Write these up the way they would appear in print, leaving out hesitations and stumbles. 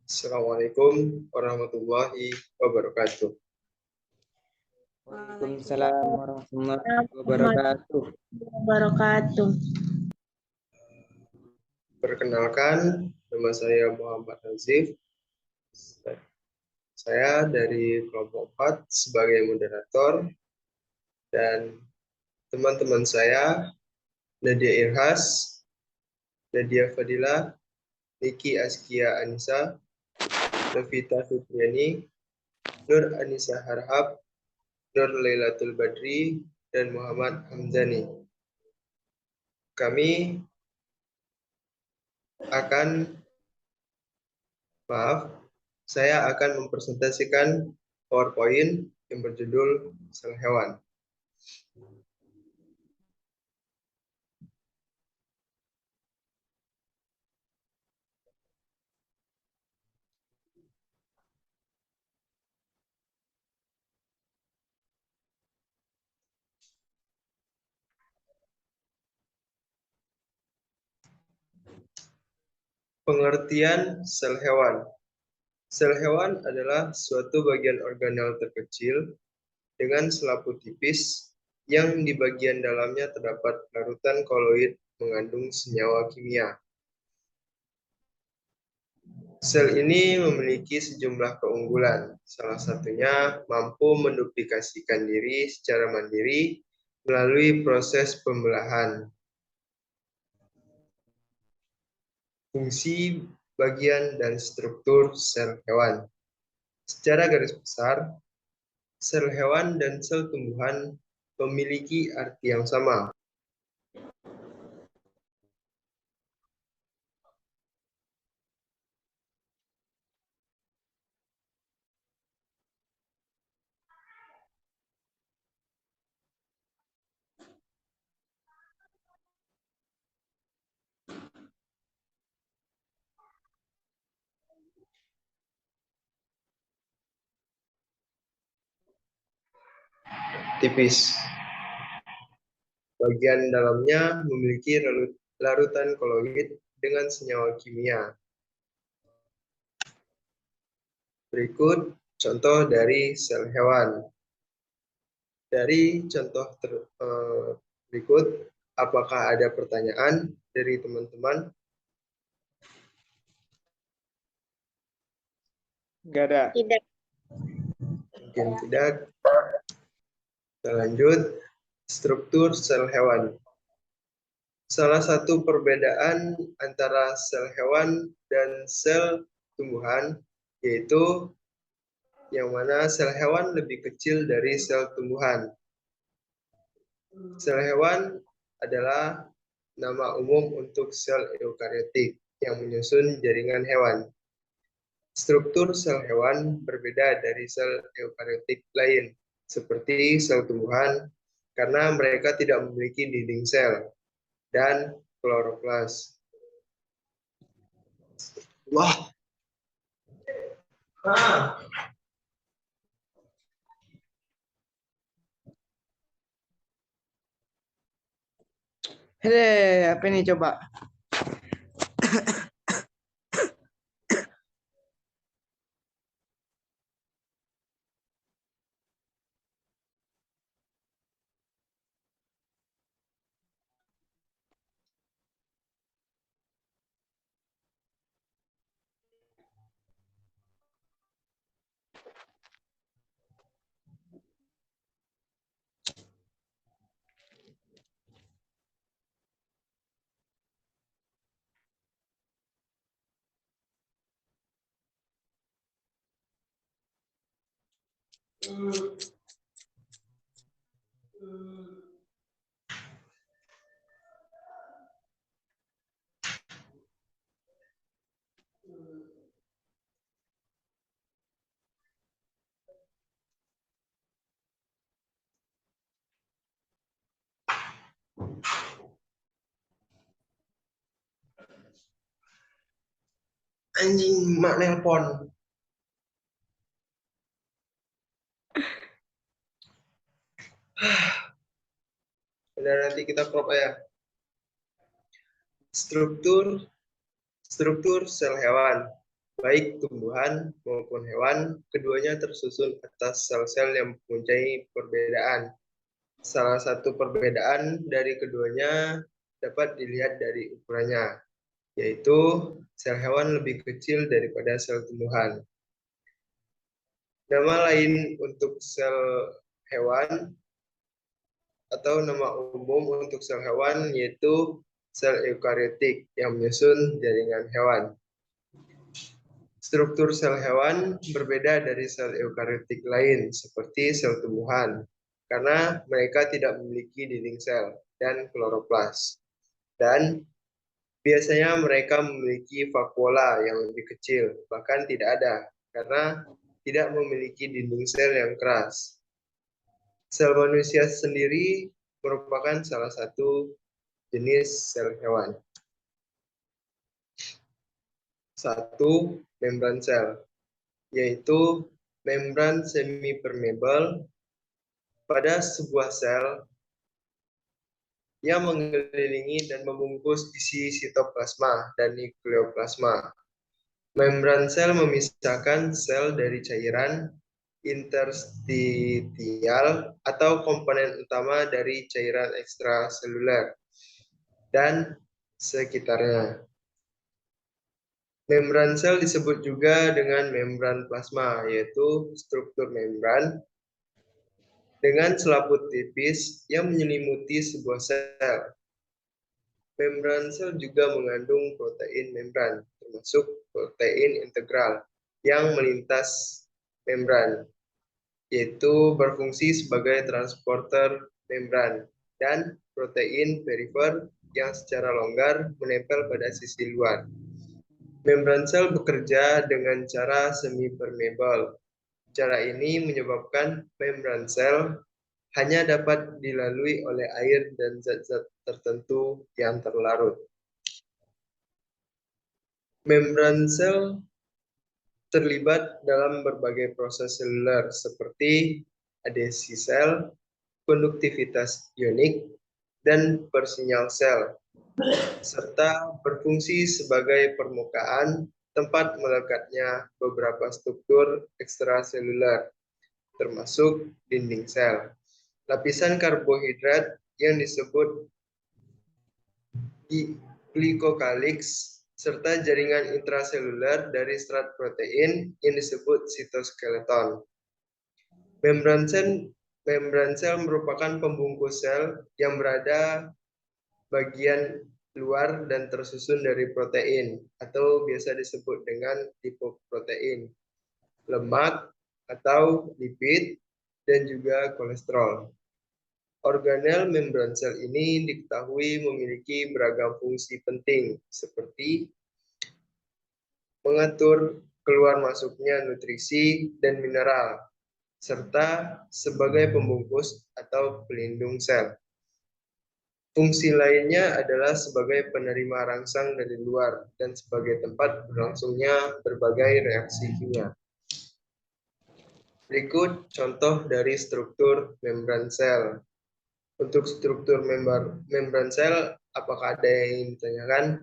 Assalamualaikum warahmatullahi wabarakatuh. Waalaikumsalam warahmatullahi wabarakatuh. Perkenalkan, nama saya Muhammad Nazif. Saya dari kelompok 4 sebagai moderator, dan teman-teman saya Nadia Irhas, Nadia Fadila, Niki Askia Anissa, Novita Fitriani, Nur Anissa Harhab, Nur Lailatul Badri, dan Muhammad Hamzani. Kami saya akan mempresentasikan PowerPoint yang berjudul Sel Hewan. Pengertian sel hewan. Sel hewan adalah suatu bagian organel terkecil dengan selaput tipis yang di bagian dalamnya terdapat larutan koloid mengandung senyawa kimia. Sel ini memiliki sejumlah keunggulan, salah satunya mampu menduplikasikan diri secara mandiri melalui proses pembelahan. Fungsi, bagian, dan struktur sel hewan. Secara garis besar, sel hewan dan sel tumbuhan memiliki arti yang sama. Tipis. Bagian dalamnya memiliki larutan koloid dengan senyawa kimia. Berikut contoh dari sel hewan. Dari contoh berikut, apakah ada pertanyaan dari teman-teman? Enggak ada. Tidak. Mungkin tidak. Kita lanjut. Struktur sel hewan. Salah satu perbedaan antara sel hewan dan sel tumbuhan yaitu yang mana sel hewan lebih kecil dari sel tumbuhan. Sel hewan adalah nama umum untuk sel eukariotik yang menyusun jaringan hewan. Struktur sel hewan berbeda dari sel eukariotik lain, seperti sel tumbuhan, karena mereka tidak memiliki dinding sel dan kloroplas. Wah. Hei, apa ini coba? Anjing, mak nelpon. Udah, nanti kita crop ya. Struktur sel hewan, baik tumbuhan maupun hewan, keduanya tersusun atas sel-sel yang mempunyai perbedaan. Salah satu perbedaan dari keduanya dapat dilihat dari ukurannya, yaitu sel hewan lebih kecil daripada sel tumbuhan. Nama lain untuk sel hewan atau nama umum untuk sel hewan yaitu sel eukariotik yang menyusun jaringan hewan. Struktur sel hewan berbeda dari sel eukariotik lain seperti sel tumbuhan karena mereka tidak memiliki dinding sel dan kloroplas. Dan biasanya mereka memiliki vakuola yang lebih kecil, bahkan tidak ada karena tidak memiliki dinding sel yang keras. Sel manusia sendiri merupakan salah satu jenis sel hewan. 1. Membran sel, yaitu membran semi-permeable pada sebuah sel yang mengelilingi dan membungkus isi sitoplasma dan nukleoplasma. Membran sel memisahkan sel dari cairan interstitial atau komponen utama dari cairan ekstraseluler dan sekitarnya. Membran sel disebut juga dengan membran plasma, yaitu struktur membran dengan selaput tipis yang menyelimuti sebuah sel. Membran sel juga mengandung protein membran, termasuk protein integral yang melintas membran, yaitu berfungsi sebagai transporter membran, dan protein perifer yang secara longgar menempel pada sisi luar. Membran sel bekerja dengan cara semi-permeable. Cara ini menyebabkan membran sel hanya dapat dilalui oleh air dan zat-zat tertentu yang terlarut. Membran sel terlibat dalam berbagai proses seluler seperti adesi sel, konduktivitas ionik, dan persinyal sel, serta berfungsi sebagai permukaan tempat melekatnya beberapa struktur ekstraseluler, termasuk dinding sel. Lapisan karbohidrat yang disebut glikokalix, serta jaringan intraseluler dari serat protein yang disebut sitoskeleton. Membran sel merupakan pembungkus sel yang berada bagian luar dan tersusun dari protein, atau biasa disebut dengan lipoprotein, lemak atau lipid, dan juga kolesterol. Organel membran sel ini diketahui memiliki beragam fungsi penting, seperti mengatur keluar masuknya nutrisi dan mineral, serta sebagai pembungkus atau pelindung sel. Fungsi lainnya adalah sebagai penerima rangsang dari luar dan sebagai tempat berlangsungnya berbagai reaksi kimia. Berikut contoh dari struktur membran sel. Untuk struktur membran sel, apakah ada yang ditanyakan?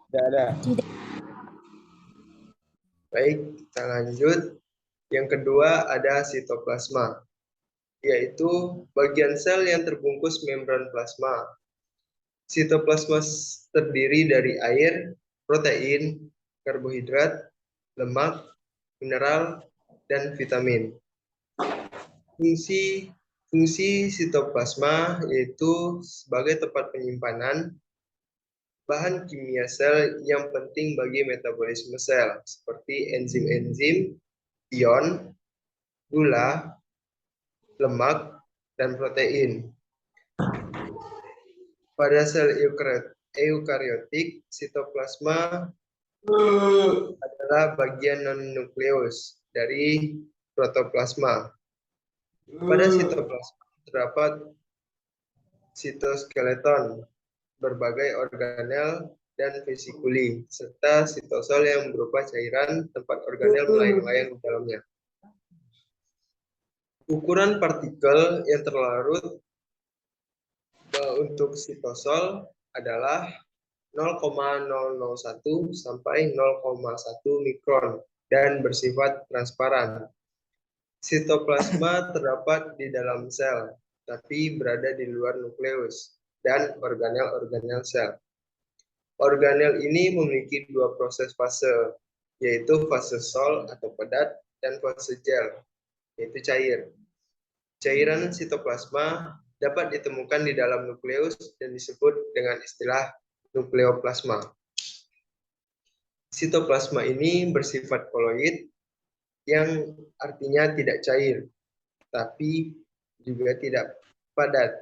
Tidak ada. Baik, kita lanjut. Yang kedua ada sitoplasma, yaitu bagian sel yang terbungkus membran plasma. Sitoplasma terdiri dari air, protein, karbohidrat, lemak, mineral, dan vitamin. Fungsi sitoplasma yaitu sebagai tempat penyimpanan bahan kimia sel yang penting bagi metabolisme sel, seperti enzim-enzim, ion, gula, lemak, dan protein. Pada sel eukariotik, sitoplasma adalah bagian non-nukleus dari protoplasma. Pada sitoplasma terdapat sitoskeleton, berbagai organel, dan vesikuli, serta sitosol yang berupa cairan tempat organel melayang-layang di dalamnya. Ukuran partikel yang terlarut untuk sitosol adalah 0,001 sampai 0,1 mikron dan bersifat transparan. Sitoplasma terdapat di dalam sel, tapi berada di luar nukleus dan organel-organel sel. Organel ini memiliki dua proses fase, yaitu fase sol atau padat dan fase gel, yaitu cair. Cairan sitoplasma dapat ditemukan di dalam nukleus dan disebut dengan istilah nukleoplasma. Sitoplasma ini bersifat koloid, yang artinya tidak cair, tapi juga tidak padat.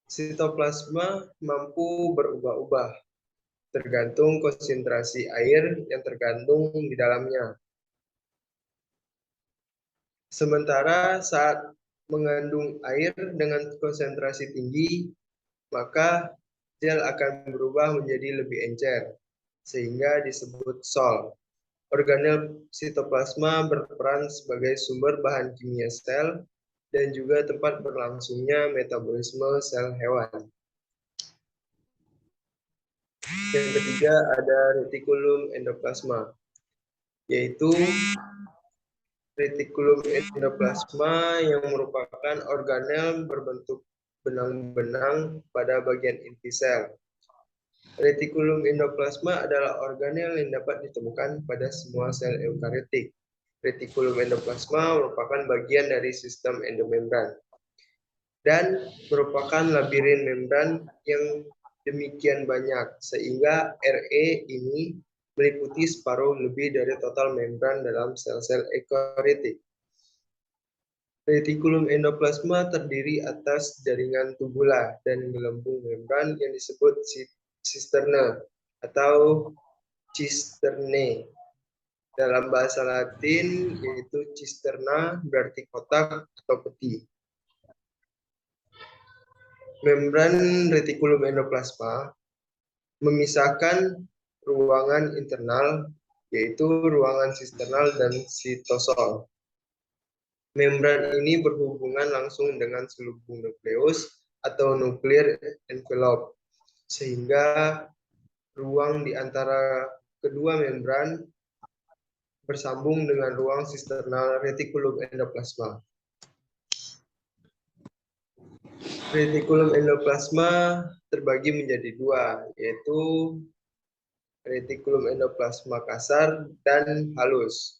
Sitoplasma mampu berubah-ubah, tergantung konsentrasi air yang terkandung di dalamnya. Sementara saat mengandung air dengan konsentrasi tinggi, maka gel akan berubah menjadi lebih encer, sehingga disebut sol. Organel sitoplasma berperan sebagai sumber bahan kimia sel dan juga tempat berlangsungnya metabolisme sel hewan. Yang ketiga ada retikulum endoplasma, yaitu retikulum endoplasma yang merupakan organel berbentuk benang-benang pada bagian inti sel. Retikulum endoplasma adalah organel yang dapat ditemukan pada semua sel eukariotik. Retikulum endoplasma merupakan bagian dari sistem endomembran dan merupakan labirin membran yang demikian banyak sehingga RE ini meliputi separuh lebih dari total membran dalam sel-sel eukariotik. Retikulum endoplasma terdiri atas jaringan tubula dan gelembung membran yang disebut cisterne atau cisterne. Dalam bahasa Latin yaitu cisterna berarti kotak atau peti. Membran retikulum endoplasma memisahkan ruangan internal, yaitu ruangan sisternal dan sitosol. Membran ini berhubungan langsung dengan selubung nukleus atau nuclear envelope, sehingga ruang di antara kedua membran bersambung dengan ruang sisternal retikulum endoplasma. Retikulum endoplasma terbagi menjadi dua, yaitu retikulum endoplasma kasar dan halus.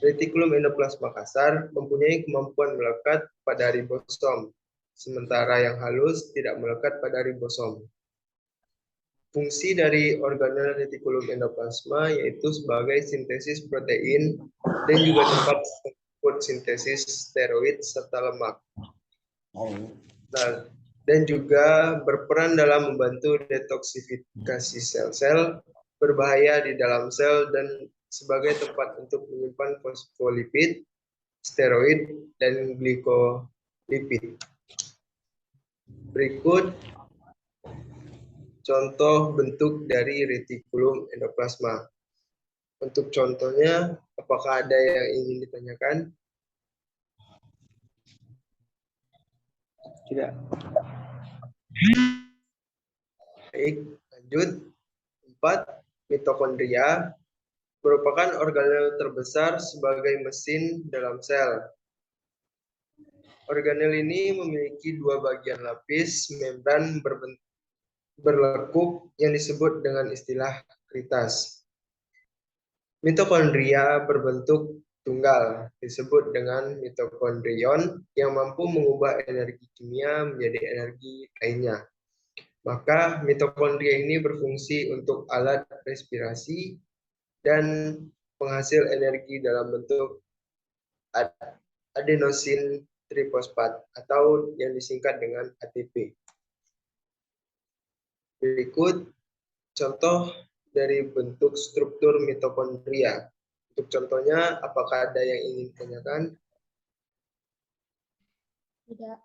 Retikulum endoplasma kasar mempunyai kemampuan melekat pada ribosom, sementara yang halus tidak melekat pada ribosom. Fungsi dari organel retikulum endoplasma yaitu sebagai sintesis protein dan juga tempat sintesis steroid serta lemak. Nah, dan juga berperan dalam membantu detoksifikasi sel-sel berbahaya di dalam sel dan sebagai tempat untuk menyimpan fosfolipid, steroid, dan glikolipid. Berikut contoh bentuk dari retikulum endoplasma. Untuk contohnya, apakah ada yang ingin ditanyakan? Tidak. Baik, lanjut. 4. Mitokondria merupakan organel terbesar sebagai mesin dalam sel. Organel ini memiliki dua bagian lapis membran berlekuk yang disebut dengan istilah kritas. Mitokondria berbentuk tunggal disebut dengan mitokondrion yang mampu mengubah energi kimia menjadi energi lainnya. Maka mitokondria ini berfungsi untuk alat respirasi dan penghasil energi dalam bentuk adenosin trifosfat atau yang disingkat dengan ATP. Berikut contoh dari bentuk struktur mitokondria. Untuk contohnya, apakah ada yang ingin ditanyakan? Tidak.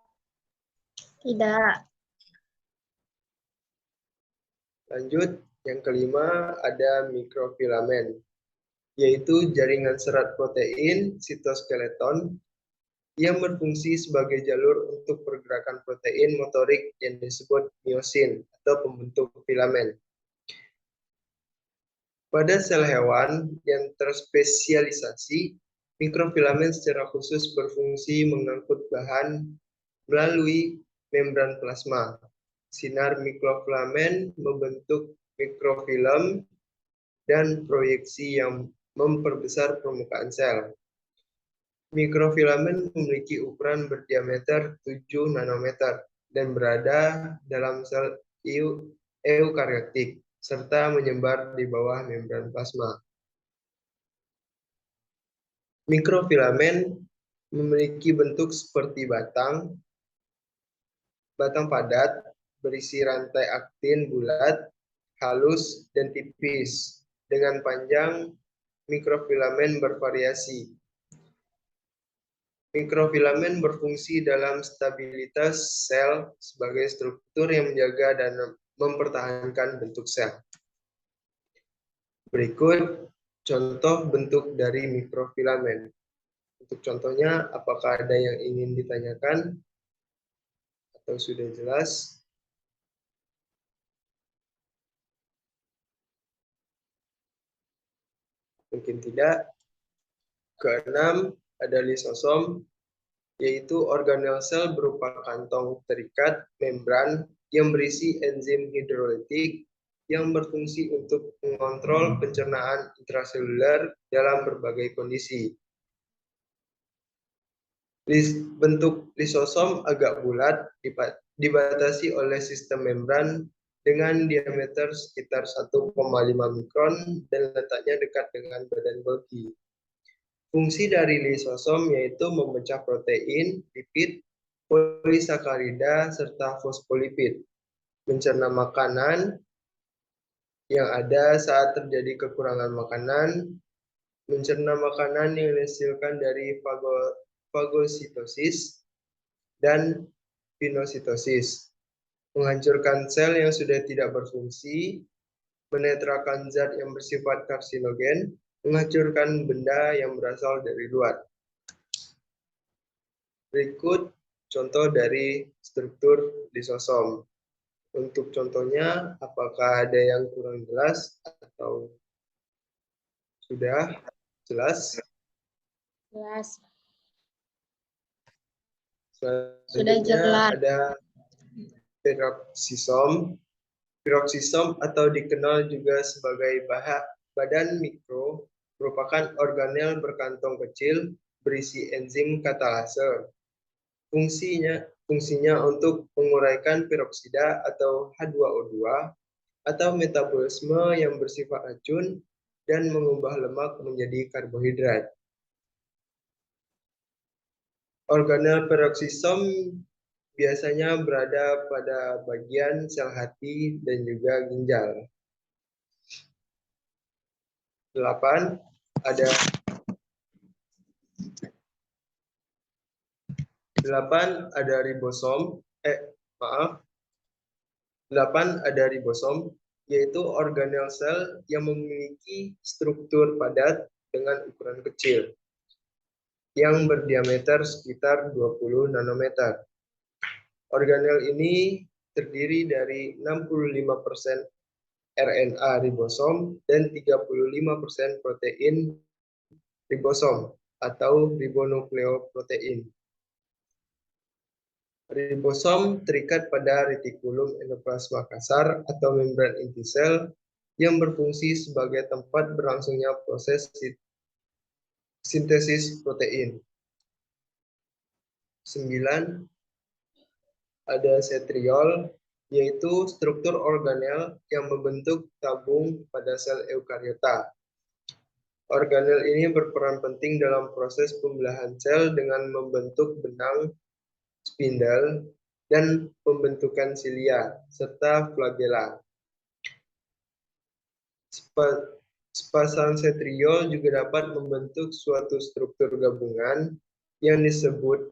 Tidak. Lanjut, yang kelima ada mikrofilamen, yaitu jaringan serat protein sitoskeleton yang berfungsi sebagai jalur untuk pergerakan protein motorik yang disebut miosin atau pembentuk filamen. Pada sel hewan yang terspesialisasi, mikrofilamen secara khusus berfungsi mengangkut bahan melalui membran plasma. Sinar mikrofilamen membentuk mikrofilm dan proyeksi yang memperbesar permukaan sel. Mikrofilamen memiliki ukuran berdiameter 7 nanometer dan berada dalam sel eukariotik serta menyebar di bawah membran plasma. Mikrofilamen memiliki bentuk seperti batang padat berisi rantai aktin bulat, halus, dan tipis, dengan panjang mikrofilamen bervariasi. Mikrofilamen berfungsi dalam stabilitas sel sebagai struktur yang menjaga dan mempertahankan bentuk sel. Berikut contoh bentuk dari mikrofilamen. Untuk contohnya, apakah ada yang ingin ditanyakan atau sudah jelas? Mungkin tidak. Keenam, ada lisosom, yaitu organel sel berupa kantong terikat membran yang berisi enzim hidrolitik yang berfungsi untuk mengontrol pencernaan intraseluler dalam berbagai kondisi. Bentuk lisosom agak bulat, dibatasi oleh sistem membran dengan diameter sekitar 1,5 mikron dan letaknya dekat dengan badan Golgi. Fungsi dari lisosom yaitu memecah protein, lipid, polisakarida, serta fosfolipid, mencerna makanan yang ada saat terjadi kekurangan makanan, mencerna makanan yang dihasilkan dari fagositosis dan pinositosis, menghancurkan sel yang sudah tidak berfungsi, menetralkan zat yang bersifat karsinogen, menghancurkan benda yang berasal dari luar. Berikut contoh dari struktur lisosom. Untuk contohnya, apakah ada yang kurang jelas atau sudah jelas? Jelas. Sudah jelas. Ada peroksisom. Peroksisom atau dikenal juga sebagai badan mikro merupakan organel berkantong kecil berisi enzim katalase. Fungsinya untuk menguraikan peroksida atau H2O2 atau metabolisme yang bersifat racun dan mengubah lemak menjadi karbohidrat. Organel peroksisom biasanya berada pada bagian sel hati dan juga ginjal. 8. Ada 8 ada ribosom, 8 ada ribosom, yaitu organel sel yang memiliki struktur padat dengan ukuran kecil, yang berdiameter sekitar 20 nanometer. Organel ini terdiri dari 65% RNA ribosom dan 35% protein ribosom atau ribonukleoprotein. Ribosom terikat pada retikulum endoplasma kasar atau membran inti sel yang berfungsi sebagai tempat berlangsungnya proses sintesis protein. 9. Ada setriol, yaitu struktur organel yang membentuk tabung pada sel eukariota. Organel ini berperan penting dalam proses pembelahan sel dengan membentuk benang, spindle, dan pembentukan silia, serta flagella. Sepasang setriol juga dapat membentuk suatu struktur gabungan yang disebut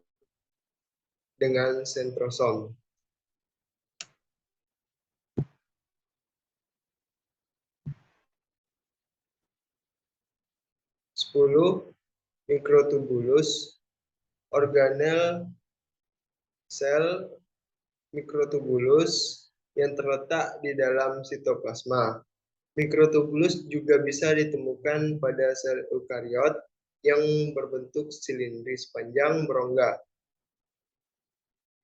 dengan sentrosom. 10. Mikrotubulus. organel sel mikrotubulus yang terletak di dalam sitoplasma. Mikrotubulus juga bisa ditemukan pada sel eukariot yang berbentuk silindris panjang berongga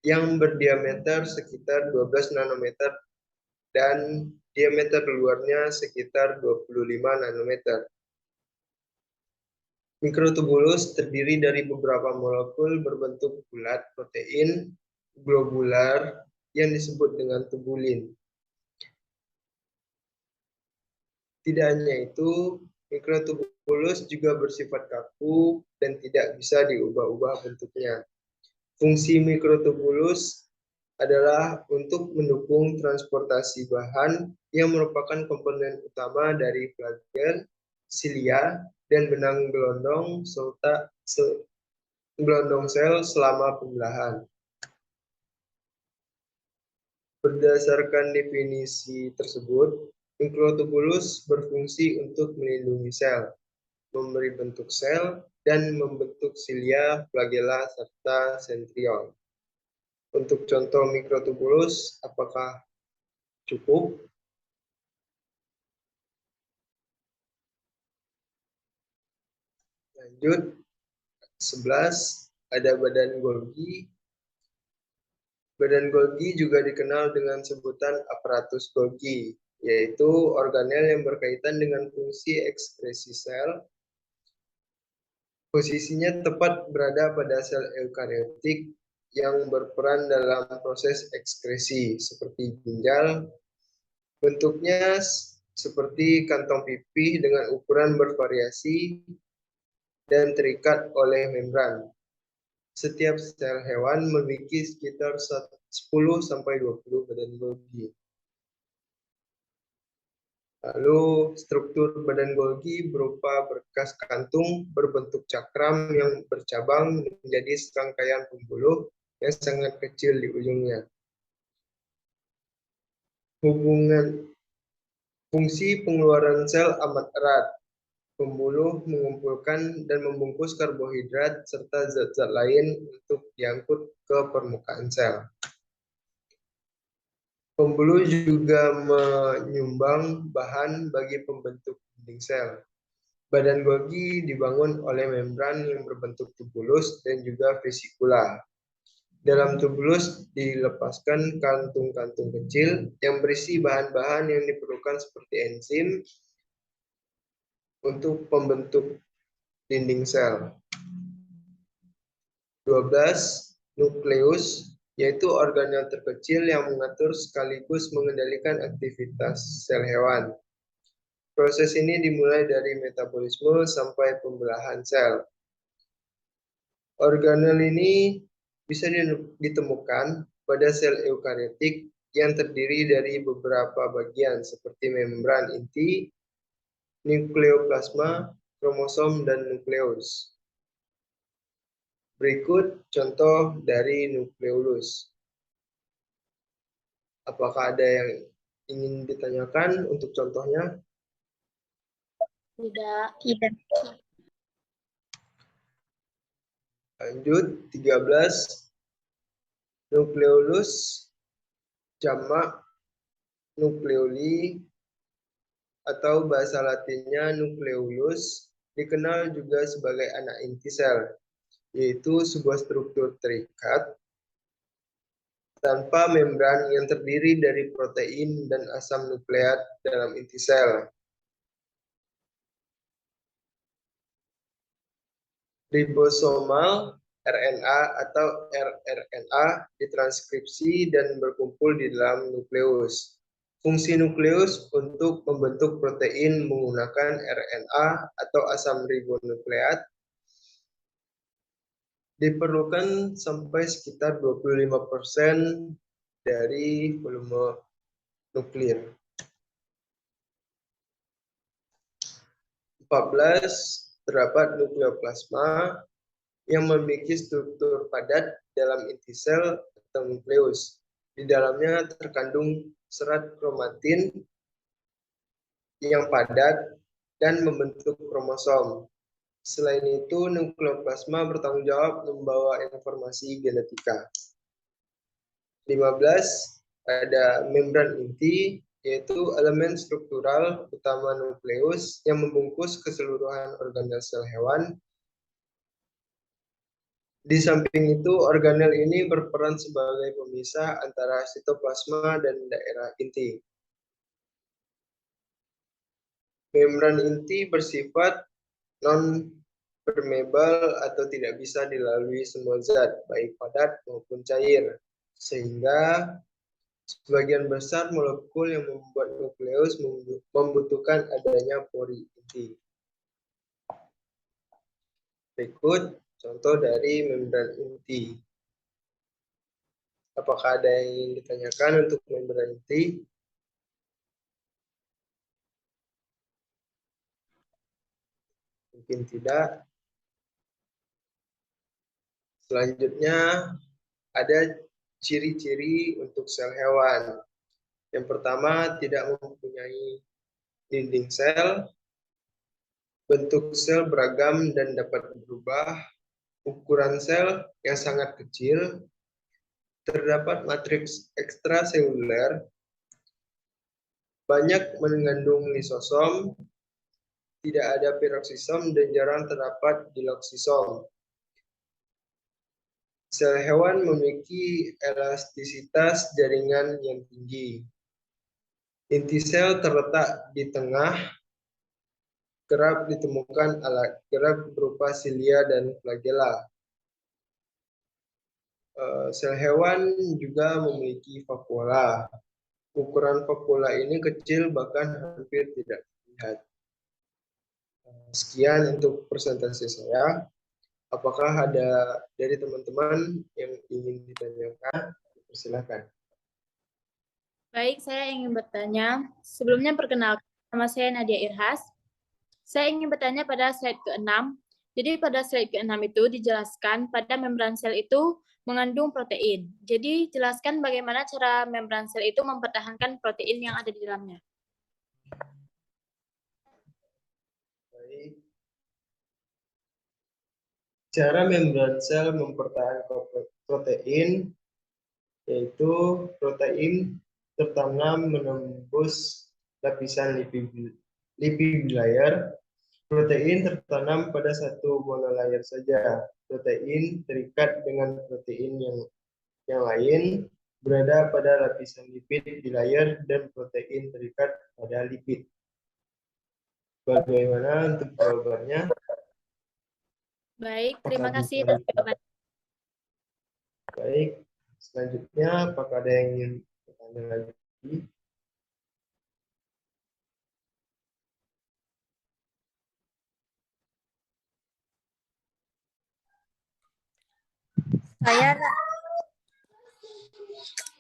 yang berdiameter sekitar 12 nanometer dan diameter luarnya sekitar 25 nanometer. Mikrotubulus terdiri dari beberapa molekul berbentuk bulat protein globular yang disebut dengan tubulin. Tidak hanya itu, mikrotubulus juga bersifat kaku dan tidak bisa diubah-ubah bentuknya. Fungsi mikrotubulus adalah untuk mendukung transportasi bahan yang merupakan komponen utama dari flagen, silia, dan benang gelondong serta gelondong sel selama pembelahan. Berdasarkan definisi tersebut, mikrotubulus berfungsi untuk melindungi sel, memberi bentuk sel, dan membentuk silia, flagella, serta sentriol. Untuk contoh mikrotubulus, apakah cukup? Lanjut, 11, ada badan Golgi. Badan Golgi juga dikenal dengan sebutan aparatus Golgi, yaitu organel yang berkaitan dengan fungsi ekskresi sel. Posisinya tepat berada pada sel eukariotik yang berperan dalam proses ekskresi, seperti ginjal. Bentuknya seperti kantong pipih dengan ukuran bervariasi dan terikat oleh membran. Setiap sel hewan memiliki sekitar 10-20 badan Golgi. Lalu struktur badan Golgi berupa berkas kantung berbentuk cakram yang bercabang menjadi serangkaian pembuluh yang sangat kecil di ujungnya. Hubungan fungsi pengeluaran sel amat erat. Pembuluh mengumpulkan dan membungkus karbohidrat serta zat-zat lain untuk diangkut ke permukaan sel. Pembuluh juga menyumbang bahan bagi pembentuk dinding sel. Badan Golgi dibangun oleh membran yang berbentuk tubulus dan juga vesikula. Dalam tubulus dilepaskan kantung-kantung kecil yang berisi bahan-bahan yang diperlukan seperti enzim untuk pembentuk dinding sel. 12. Nukleus, yaitu organel terkecil yang mengatur sekaligus mengendalikan aktivitas sel hewan. Proses ini dimulai dari metabolisme sampai pembelahan sel. Organel ini bisa ditemukan pada sel eukariotik yang terdiri dari beberapa bagian seperti membran inti, nukleoplasma, kromosom, dan nukleus. Berikut contoh dari nukleolus. Apakah ada yang ingin ditanyakan untuk contohnya? Tidak. Lanjut, 13. Nukleolus, jamak nukleoli, atau bahasa latinnya nukleolus, dikenal juga sebagai anak inti sel, yaitu sebuah struktur terikat tanpa membran yang terdiri dari protein dan asam nukleat dalam inti sel. Ribosomal RNA atau rRNA ditranskripsi dan berkumpul di dalam nukleus. Fungsi nukleus untuk membentuk protein menggunakan RNA atau asam ribonukleat diperlukan sampai sekitar 25% dari volume nuklir. 14. Terdapat nukleoplasma yang memiliki struktur padat dalam inti sel atau nukleus. Di dalamnya terkandung serat kromatin yang padat dan membentuk kromosom. Selain itu, nukleoplasma bertanggung jawab membawa informasi genetika. 15, ada membran inti, yaitu elemen struktural utama nukleus yang membungkus keseluruhan organel sel hewan. Di samping itu, organel ini berperan sebagai pemisah antara sitoplasma dan daerah inti. Membran inti bersifat non-permeable atau tidak bisa dilalui semua zat, baik padat maupun cair, sehingga sebagian besar molekul yang membuat nukleus membutuhkan adanya pori inti. Berikut contoh dari membran inti. Apakah ada yang ingin ditanyakan untuk membran inti? Mungkin tidak. Selanjutnya ada ciri-ciri untuk sel hewan. Yang pertama, tidak mempunyai dinding sel. Bentuk sel beragam dan dapat berubah. Ukuran sel yang sangat kecil. Terdapat matriks ekstraseluler. Banyak mengandung lisosom. Tidak ada peroksisom dan jarang terdapat diloksisom. Sel hewan memiliki elastisitas jaringan yang tinggi. Inti sel terletak di tengah. Kerap ditemukan alat gerak berupa silia dan flagella. Sel hewan juga memiliki vakuola. Ukuran vakuola ini kecil, bahkan hampir tidak terlihat. Sekian untuk presentasi saya. Apakah ada dari teman-teman yang ingin ditanyakan? Silakan. Baik, saya ingin bertanya. Sebelumnya perkenalkan, nama saya Nadia Irhas. Saya ingin bertanya pada slide ke-6. Jadi pada slide ke-6 itu dijelaskan pada membran sel itu mengandung protein. Jadi jelaskan bagaimana cara membran sel itu mempertahankan protein yang ada di dalamnya. Baik. Cara membran sel mempertahankan protein, yaitu protein tertanam menembus lapisan lipid layer. Protein tertanam pada satu monolayer saja. Protein terikat dengan protein yang lain berada pada lapisan lipid di layar dan protein terikat pada lipid. Bagaimana untuk jawabannya? Baik, terima kasih atas jawabannya. Baik, selanjutnya apakah ada yang ingin bertanya lagi?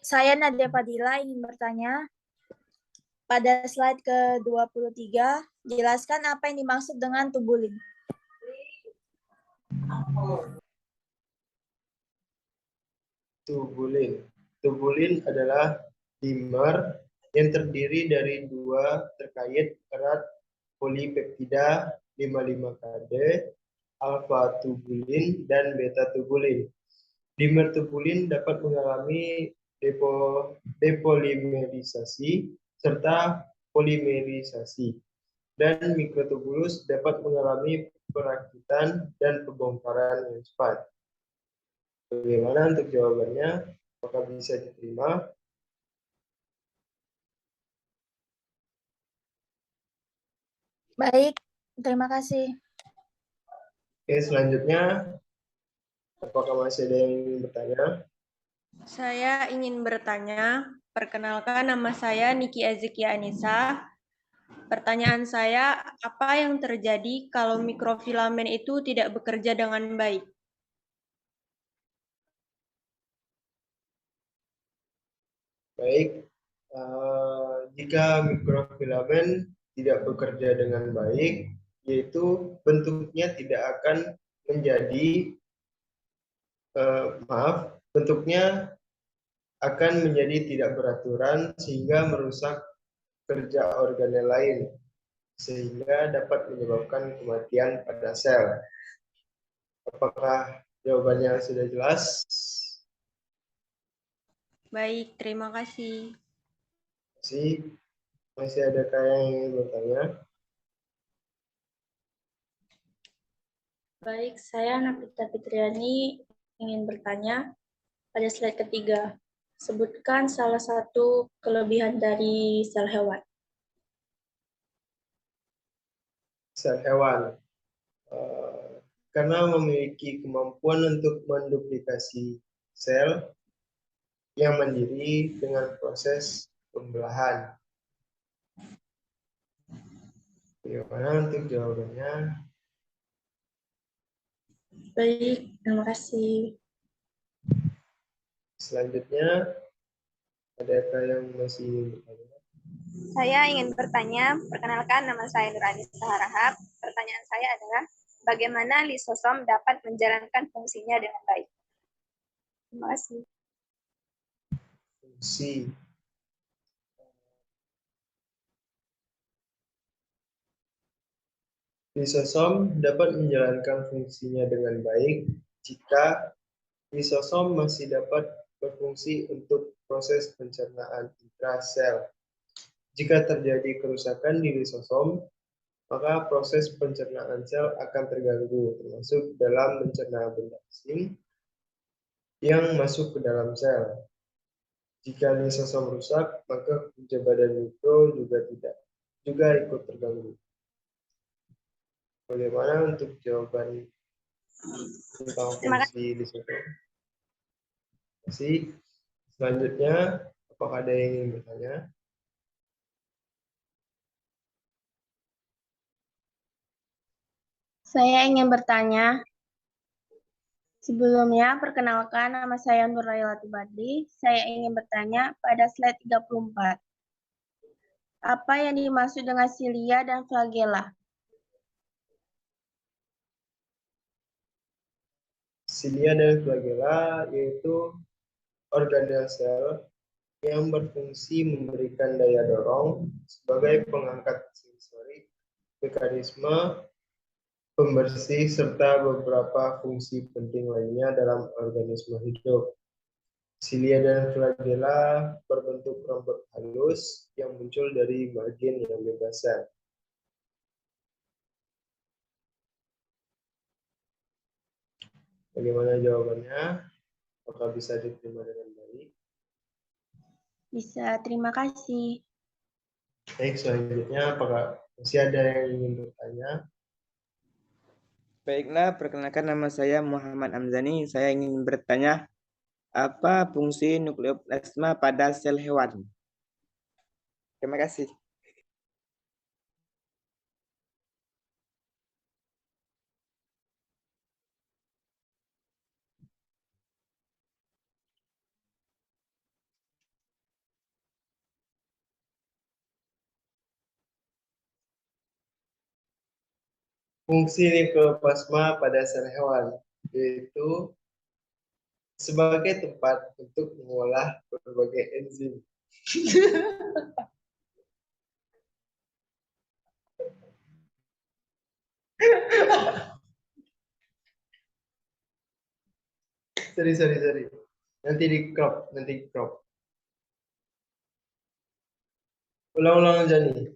Saya Nadia Fadila ingin bertanya, pada slide ke-23, jelaskan apa yang dimaksud dengan tubulin. Tubulin adalah dimer yang terdiri dari dua terkait erat polipeptida 55-KD, alfa-tubulin dan beta-tubulin. Dimer tubulin dapat mengalami depolimerisasi serta polimerisasi, dan mikrotubulus dapat mengalami perakitan dan pembongkaran yang cepat. Bagaimana untuk jawabannya? Apakah bisa diterima? Baik, terima kasih. Oke, selanjutnya, apakah masih ada yang ingin bertanya? Saya ingin bertanya, perkenalkan nama saya Niki Ezekia Anissa. Pertanyaan saya, apa yang terjadi kalau mikrofilamen itu tidak bekerja dengan baik? Baik, jika mikrofilamen tidak bekerja dengan baik, yaitu bentuknya tidak akan menjadi, bentuknya akan menjadi tidak beraturan sehingga merusak kerja organel lain. sehingga dapat menyebabkan kematian pada sel. Apakah jawabannya sudah jelas? Baik, terima kasih. Masih adakah yang ingin bertanya? Baik, saya Nafita Fitriani ingin bertanya pada slide ketiga. Sebutkan salah satu kelebihan dari sel hewan. Sel hewan. Karena memiliki kemampuan untuk menduplikasi sel yang mandiri dengan proses pembelahan. Bagaimana untuk jawabannya? Baik, terima kasih. Selanjutnya, adakah yang masih ingin bertanya? Saya ingin bertanya, perkenalkan nama saya Nurani Saharahap. Pertanyaan saya adalah, bagaimana lisosom dapat menjalankan fungsinya dengan baik? Terima kasih. Fungsi. Lisosom dapat menjalankan fungsinya dengan baik jika lisosom masih dapat berfungsi untuk proses pencernaan intrasel. Jika terjadi kerusakan di lisosom, maka proses pencernaan sel akan terganggu, termasuk dalam mencerna benda asing yang masuk ke dalam sel. Jika lisosom rusak, maka kerja badan mikro juga ikut terganggu. Bagaimana untuk jawaban tentang fungsi lisosom? Selanjutnya, apakah ada yang ingin bertanya? Saya ingin bertanya. Sebelumnya, perkenalkan nama saya Nurailati Badri. Saya ingin bertanya pada slide 34. Apa yang dimaksud dengan silia dan flagella? Silia dan flagella yaitu organel sel yang berfungsi memberikan daya dorong sebagai pengangkat sensori, mekanisme pembersih, serta beberapa fungsi penting lainnya dalam organisme hidup. Silia dan flagella berbentuk rambut halus yang muncul dari margin yang bebas sel. Bagaimana jawabannya? Apakah bisa diterima dengan baik? Bisa, terima kasih. Baik, selanjutnya apakah masih ada yang ingin bertanya? Baiklah, perkenalkan nama saya Muhammad Amzani. Saya ingin bertanya, apa fungsi nukleoplasma pada sel hewan? Terima kasih. Fungsi nukleoplasma pada sel hewan yaitu sebagai tempat untuk mengolah berbagai enzim. Sorry. Nanti di crop. Ulang-ulang aja nih.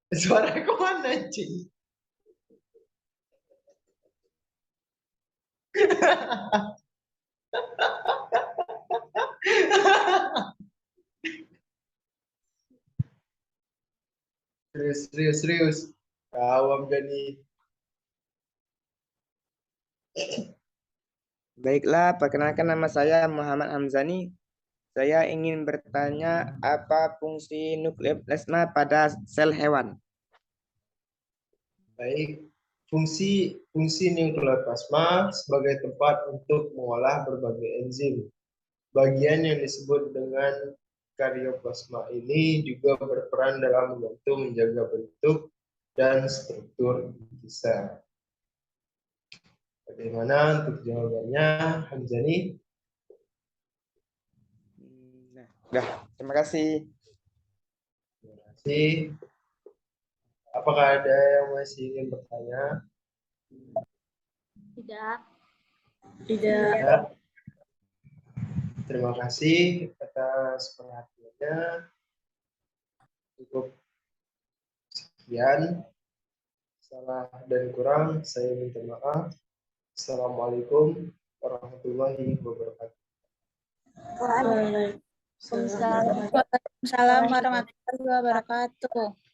Suara kemana, Cing? Serius. Awam Gani. Baiklah, perkenalkan nama saya Muhammad Hamzani. Saya ingin bertanya, apa fungsi nukleoplasma pada sel hewan? Baik, fungsi nukleoplasma sebagai tempat untuk mengolah berbagai enzim. Bagian yang disebut dengan karyoplasma ini juga berperan dalam membantu menjaga bentuk dan struktur inti sel. Bagaimana untuk jawabannya, Hamzani? Nah, terima kasih. kasih. Apakah ada yang masih ingin bertanya? Tidak. Tidak. Terima kasih atas perhatiannya. Cukup sekian. Salah dan kurang saya minta maaf. Assalamualaikum warahmatullahi wabarakatuh. Waalaikumsalam warahmatullahi wabarakatuh.